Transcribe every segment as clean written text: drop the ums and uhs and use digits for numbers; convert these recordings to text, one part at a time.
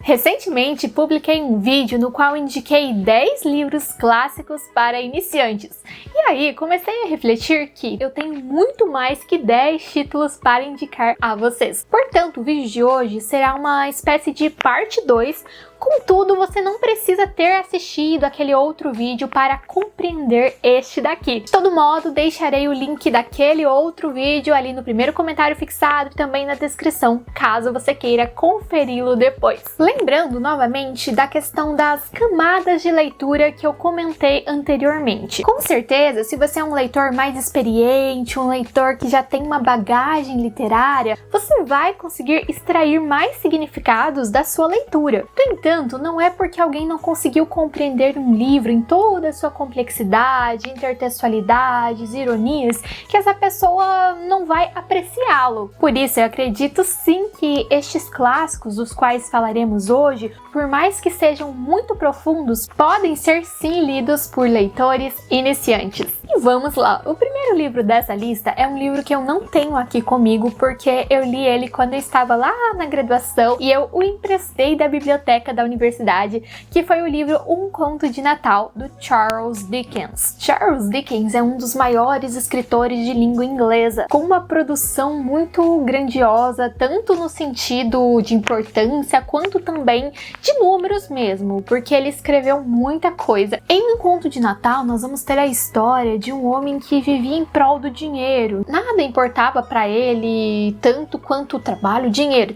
Recentemente publiquei um vídeo no qual indiquei 10 livros clássicos para iniciantes. E aí comecei a refletir que eu tenho muito mais que 10 títulos para indicar a vocês. Portanto, o vídeo de hoje será uma espécie de parte 2. Contudo, você não precisa ter assistido aquele outro vídeo para compreender este daqui. De todo modo, deixarei o link daquele outro vídeo ali no primeiro comentário fixado e também na descrição, caso você queira conferi-lo depois. Lembrando novamente da questão das camadas de leitura que eu comentei anteriormente. Com certeza, se você é um leitor mais experiente, um leitor que já tem uma bagagem literária, você vai conseguir extrair mais significados da sua leitura. No entanto, não é porque alguém não conseguiu compreender um livro em toda a sua complexidade, intertextualidades, ironias, que essa pessoa não vai apreciá-lo. Por isso, eu acredito sim que estes clássicos, dos quais falaremos hoje, por mais que sejam muito profundos, podem ser sim lidos por leitores iniciantes. E vamos lá! O primeiro livro dessa lista é um livro que eu não tenho aqui comigo, porque eu li ele quando eu estava lá na graduação e eu o emprestei da biblioteca da universidade, que foi o livro Um Conto de Natal, do Charles Dickens. Charles Dickens é um dos maiores escritores de língua inglesa, com uma produção muito grandiosa, tanto no sentido de importância, quanto também de números mesmo, porque ele escreveu muita coisa. Em Um Conto de Natal, nós vamos ter a história de um homem que vivia em prol do dinheiro. Nada importava para ele tanto quanto o trabalho, dinheiro,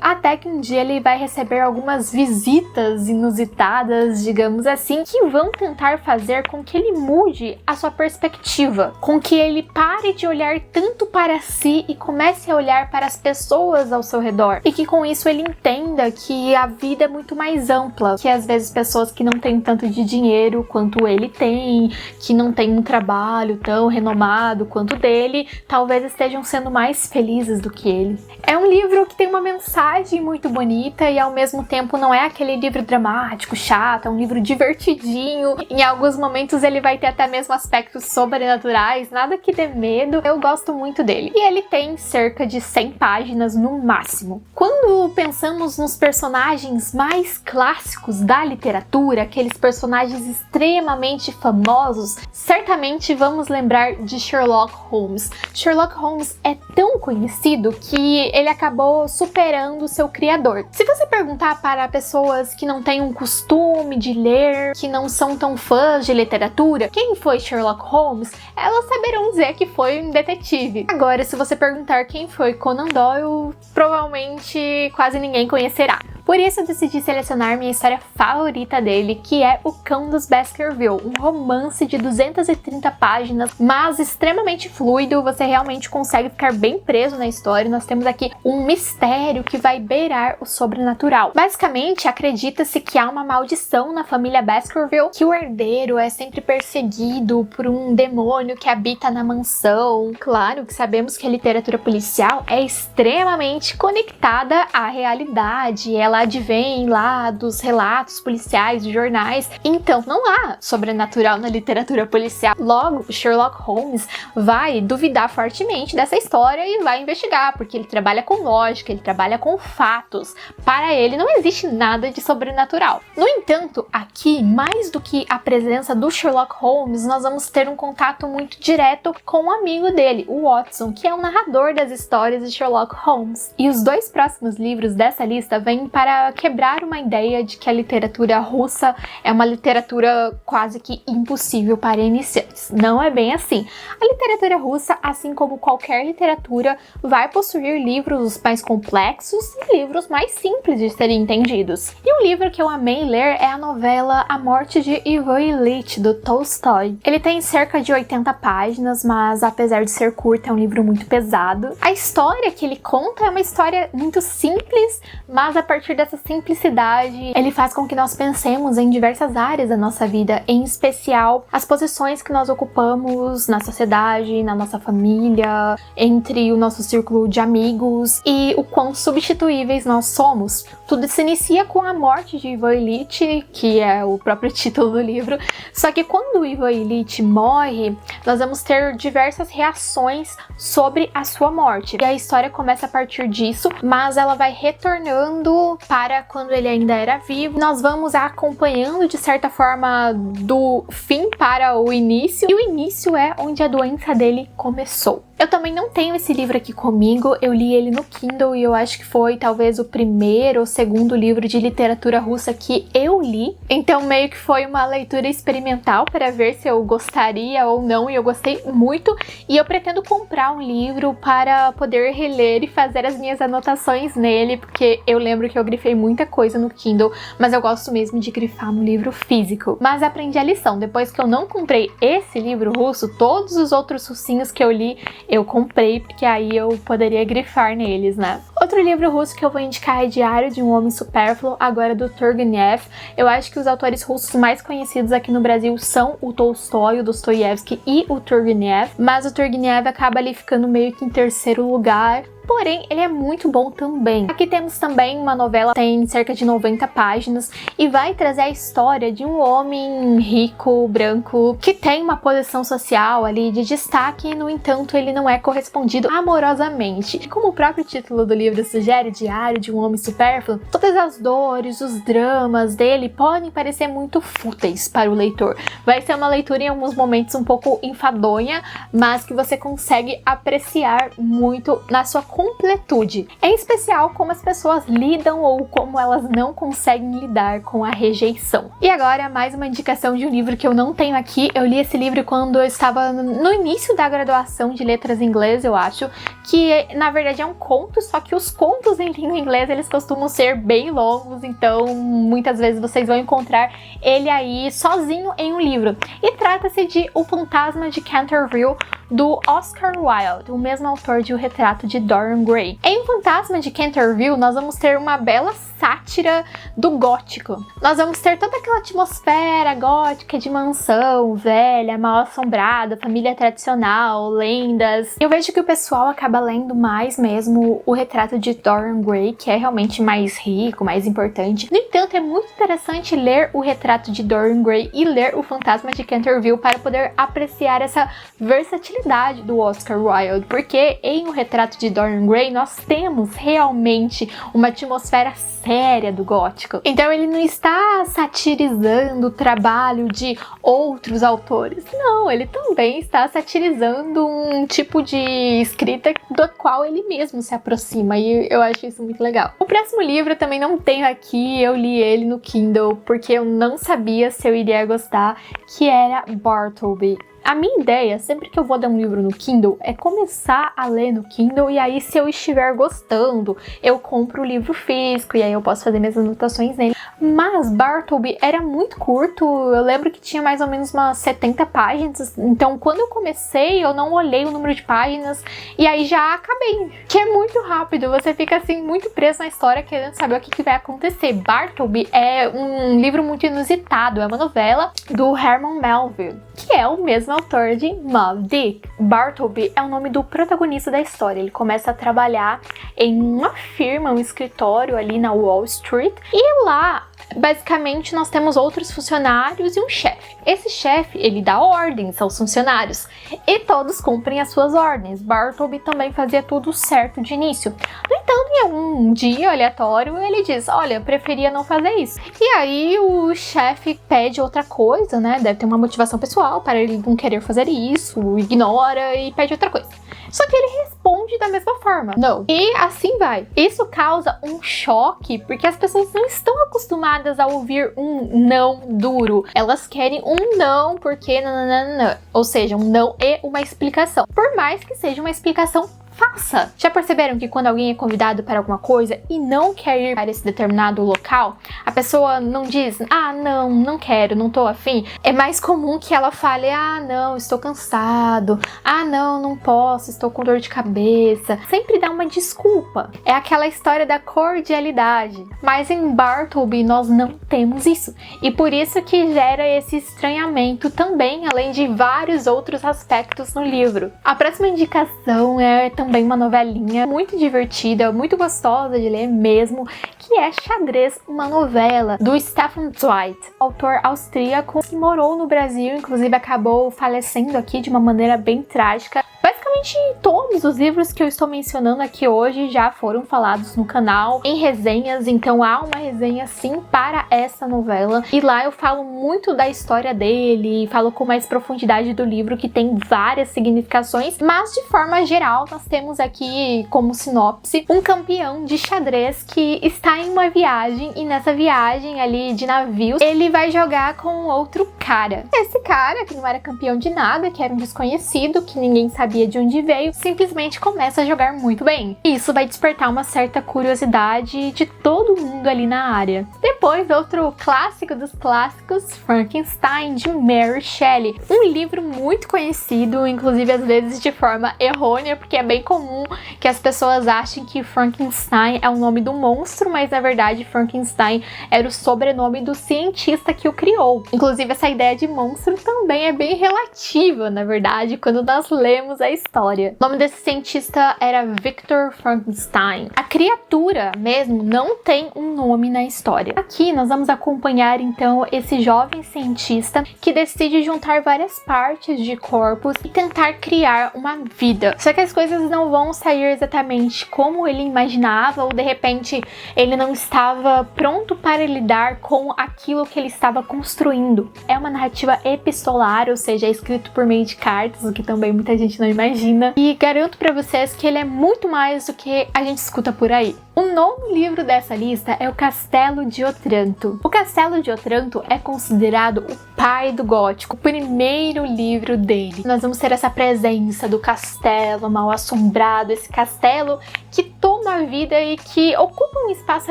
até que um dia ele vai receber algumas visitas inusitadas, digamos assim, que vão tentar fazer com que ele mude a sua perspectiva, com que ele pare de olhar tanto para si e comece a olhar para as pessoas ao seu redor, e que com isso ele entenda que a vida é muito mais ampla, que às vezes pessoas que não têm tanto de dinheiro quanto ele tem, que não tem um trabalho tão renomado quanto o dele, talvez estejam sendo mais felizes do que ele. É um livro que tem uma mensagem muito bonita e ao mesmo tempo não é aquele livro dramático, chato, é um livro divertidinho. Em alguns momentos ele vai ter até mesmo aspectos sobrenaturais, nada que dê medo. Eu gosto muito dele. E ele tem cerca de 100 páginas no máximo. Quando pensamos nos personagens mais clássicos da literatura, aqueles personagens extremamente famosos, certamente vamos lembrar de Sherlock Holmes. Sherlock Holmes é tão conhecido que ele acabou superando seu criador. Se você perguntar para pessoas que não têm um costume de ler, que não são tão fãs de literatura, quem foi Sherlock Holmes, elas saberão dizer que foi um detetive. Agora, se você perguntar quem foi Conan Doyle, provavelmente quase ninguém conhecerá. Por isso eu decidi selecionar minha história favorita dele, que é O Cão dos Baskerville, um romance de 230 páginas, mas extremamente fluido. Você realmente consegue ficar bem preso na história. Nós temos aqui um mistério que vai beirar o sobrenatural. Basicamente, acredita-se que há uma maldição na família Baskerville, que o herdeiro é sempre perseguido por um demônio que habita na mansão. Claro que sabemos que a literatura policial é extremamente conectada à realidade, ela advém lá dos relatos policiais, de jornais, então não há sobrenatural na literatura policial. Logo, Sherlock Holmes vai duvidar fortemente dessa história e vai investigar, porque ele trabalha com lógica, ele trabalha com fatos. Para ele não existe nada de sobrenatural. No entanto, aqui, mais do que a presença do Sherlock Holmes, nós vamos ter um contato muito direto com um amigo dele, o Watson, que é o narrador das histórias de Sherlock Holmes. E os dois próximos livros dessa lista vêm para quebrar uma ideia de que a literatura russa é uma literatura quase que impossível para iniciantes. Não é bem assim. A literatura russa, assim como qualquer literatura, vai possuir livros mais complexos e livros mais simples de serem entendidos. E um livro que eu amei ler é a novela A Morte de Ivan Ilyich, do Tolstói. Ele tem cerca de 80 páginas, mas apesar de ser curto, é um livro muito pesado. A história que ele conta é uma história muito simples, mas a partir dessa simplicidade, ele faz com que nós pensemos em diversas áreas da nossa vida, em especial as posições que nós ocupamos na sociedade, na nossa família, entre o nosso círculo de amigos e o quão substituíveis nós somos. Tudo se inicia com a morte de Ivan Ilyich, que é o próprio título do livro, só que quando o Ivan Ilyich morre, nós vamos ter diversas reações sobre a sua morte. E a história começa a partir disso, mas ela vai retornando para quando ele ainda era vivo. Nós vamos acompanhando de certa forma do fim para o início, e o início é onde a doença dele começou. Eu também não tenho esse livro aqui comigo, eu li ele no Kindle e eu acho que foi talvez o primeiro ou segundo livro de literatura russa que eu li. Então meio que foi uma leitura experimental para ver se eu gostaria ou não, e eu gostei muito. E eu pretendo comprar um livro para poder reler e fazer as minhas anotações nele, porque eu lembro que eu grifei muita coisa no Kindle, mas eu gosto mesmo de grifar no livro físico. Mas aprendi a lição, depois que eu não comprei esse livro russo, todos os outros russinhos que eu li, eu comprei, porque aí eu poderia grifar neles, né? Outro livro russo que eu vou indicar é Diário de um Homem Supérfluo, agora do Turgenev. Eu acho que os autores russos mais conhecidos aqui no Brasil são o Tolstói, o Dostoiévski e o Turgenev, mas o Turgenev acaba ali ficando meio que em terceiro lugar. Porém, ele é muito bom também. Aqui temos também uma novela, tem cerca de 90 páginas e vai trazer a história de um homem rico, branco, que tem uma posição social ali de destaque e, no entanto, ele não é correspondido amorosamente. Como o próprio título do livro sugere, Diário de um Homem Supérfluo, todas as dores, os dramas dele podem parecer muito fúteis para o leitor. Vai ser uma leitura em alguns momentos um pouco enfadonha, mas que você consegue apreciar muito na sua completude. Em especial como as pessoas lidam ou como elas não conseguem lidar com a rejeição. E agora mais uma indicação de um livro que eu não tenho aqui. Eu li esse livro quando eu estava no início da graduação de letras em inglês, eu acho, que na verdade é um conto, só que os contos em língua inglesa eles costumam ser bem longos, então muitas vezes vocês vão encontrar ele aí sozinho em um livro. E trata-se de O Fantasma de Canterville, do Oscar Wilde, o mesmo autor de O Retrato de Dorian Gray. Em O Fantasma de Canterville, nós vamos ter uma bela sátira do gótico. Nós vamos ter toda aquela atmosfera gótica de mansão velha, mal assombrada, família tradicional, lendas. Eu vejo que o pessoal acaba lendo mais mesmo O Retrato de Dorian Gray, que é realmente mais rico, mais importante. No entanto, é muito interessante ler O Retrato de Dorian Gray e ler O Fantasma de Canterville para poder apreciar essa versatilidade do Oscar Wilde, porque em O Retrato de Dorian Gray nós temos realmente uma atmosfera séria do gótico. Então ele não está satirizando o trabalho de outros autores. Não, ele também está satirizando um tipo de escrita do qual ele mesmo se aproxima, e eu acho isso muito legal. O próximo livro eu também não tenho aqui, eu li ele no Kindle porque eu não sabia se eu iria gostar, que era Bartleby. A minha ideia, sempre que eu vou dar um livro no Kindle, é começar a ler no Kindle e aí, se eu estiver gostando, eu compro o livro físico e aí eu posso fazer minhas anotações nele. Mas Bartleby era muito curto, eu lembro que tinha mais ou menos umas 70 páginas, então quando eu comecei eu não olhei o número de páginas e aí já acabei. Que é muito rápido, você fica assim muito preso na história querendo saber o que vai acontecer. Bartleby é um livro muito inusitado, é uma novela do Herman Melville, que é o mesmo autor de Moby Dick. Bartleby é o nome do protagonista da história. Ele começa a trabalhar em uma firma, um escritório ali na Wall Street, e lá basicamente nós temos outros funcionários e um chefe. Esse chefe, ele dá ordens aos funcionários e todos cumprem as suas ordens. Bartleby também fazia tudo certo de início. No entanto, em algum dia aleatório, ele diz, olha, eu preferia não fazer isso. E aí o chefe pede outra coisa, né? Deve ter uma motivação pessoal para ele não querer fazer isso, ignora e pede outra coisa. Só que ele responde da mesma forma, não. E assim vai. Isso causa um choque, porque as pessoas não estão acostumadas a ouvir um não duro. Elas querem um não porque nananana. Ou seja, um não e uma explicação. Por mais que seja uma explicação, faça. Já perceberam que quando alguém é convidado para alguma coisa e não quer ir para esse determinado local, a pessoa não diz, ah, não quero, não tô afim. É mais comum que ela fale, ah, não, estou cansado, ah, não posso, estou com dor de cabeça. Sempre dá uma desculpa. É aquela história da cordialidade. Mas em Bartleby nós não temos isso. E por isso que gera esse estranhamento também, além de vários outros aspectos no livro. A próxima indicação é também uma novelinha muito divertida, muito gostosa de ler mesmo, que é Xadrez, uma novela do Stefan Zweig, autor austríaco que morou no Brasil, inclusive acabou falecendo aqui de uma maneira bem trágica. Basicamente praticamente todos os livros que eu estou mencionando aqui hoje já foram falados no canal, em resenhas, então há uma resenha sim para essa novela. E lá eu falo muito da história dele, falo com mais profundidade do livro, que tem várias significações, mas de forma geral nós temos aqui como sinopse um campeão de xadrez que está em uma viagem, e nessa viagem ali de navios ele vai jogar com outro cara. Esse cara, que não era campeão de nada, que era um desconhecido, que ninguém sabia de onde veio, simplesmente começa a jogar muito bem. E isso vai despertar uma certa curiosidade de todo mundo ali na área. Depois, outro clássico dos clássicos, Frankenstein, de Mary Shelley. Um livro muito conhecido, inclusive às vezes de forma errônea, porque é bem comum que as pessoas achem que Frankenstein é o nome do monstro, mas na verdade Frankenstein era o sobrenome do cientista que o criou. Inclusive essa ideia de monstro também é bem relativa, na verdade, quando nós lemos a história. O nome desse cientista era Victor Frankenstein. A criatura mesmo não tem um nome na história. Aqui nós vamos acompanhar então esse jovem cientista que decide juntar várias partes de corpos e tentar criar uma vida. Só que as coisas não vão sair exatamente como ele imaginava, ou de repente ele não estava pronto para lidar com aquilo que ele estava construindo. É uma narrativa epistolar, ou seja, é escrito por meio de cartas, o que também muita gente não imagina. E garanto para vocês que ele é muito mais do que a gente escuta por aí. O nono livro dessa lista é O Castelo de Otranto. O Castelo de Otranto é considerado o pai do gótico, o primeiro livro dele. Nós vamos ter essa presença do castelo mal assombrado, esse castelo que toma a vida e que ocupa um espaço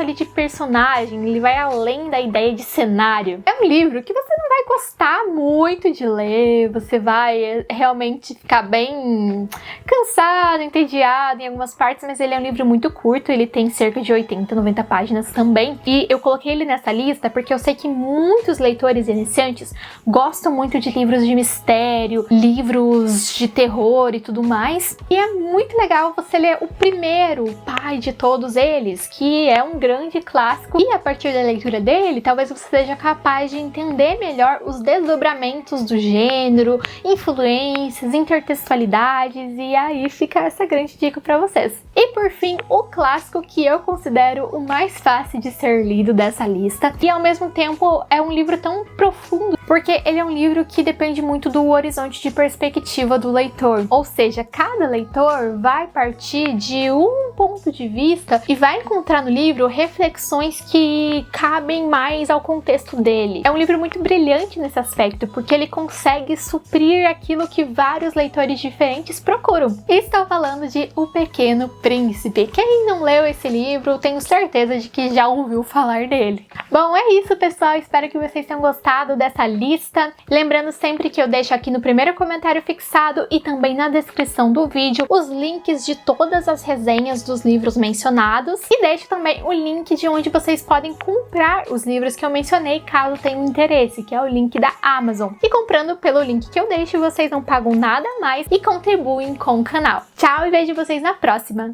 ali de personagem, ele vai além da ideia de cenário. É um livro que você não vai gostar muito de ler, você vai realmente ficar bem cansado, entediado em algumas partes, mas ele é um livro muito curto, ele tem cerca de 80, 90 páginas também. E eu coloquei ele nessa lista porque eu sei que muitos leitores iniciantes gostam muito de livros de mistério, livros de terror e tudo mais. E é muito legal você ler o primeiro, o pai de todos eles, que é um grande clássico. E a partir da leitura dele, talvez você seja capaz de entender melhor os desdobramentos do gênero, influências, intertextualidades, e aí fica essa grande dica para vocês. E por fim, o clássico que eu considero o mais fácil de ser lido dessa lista, e ao mesmo tempo é um livro tão profundo, porque ele é um livro que depende muito do horizonte de perspectiva do leitor, ou seja, cada leitor vai partir de um ponto de vista e vai encontrar no livro reflexões que cabem mais ao contexto dele. É um livro muito brilhante nesse aspecto, porque ele consegue suprir aquilo que vários leitores diferentes procuram. Estou falando de O Pequeno Príncipe. Quem não leu esse livro, tenho certeza de que já ouviu falar dele. Bom, é isso, pessoal. Espero que vocês tenham gostado dessa lista. Lembrando sempre que eu deixo aqui no primeiro comentário fixado e também na descrição do vídeo os links de todas as resenhas dos livros mencionados, e deixo também o link de onde vocês podem comprar os livros que eu mencionei, caso tenham interesse, que é o link da Amazon. E comprando pelo link que eu deixo, vocês não pagam nada a mais e contribuem com o canal. Tchau e vejo vocês na próxima!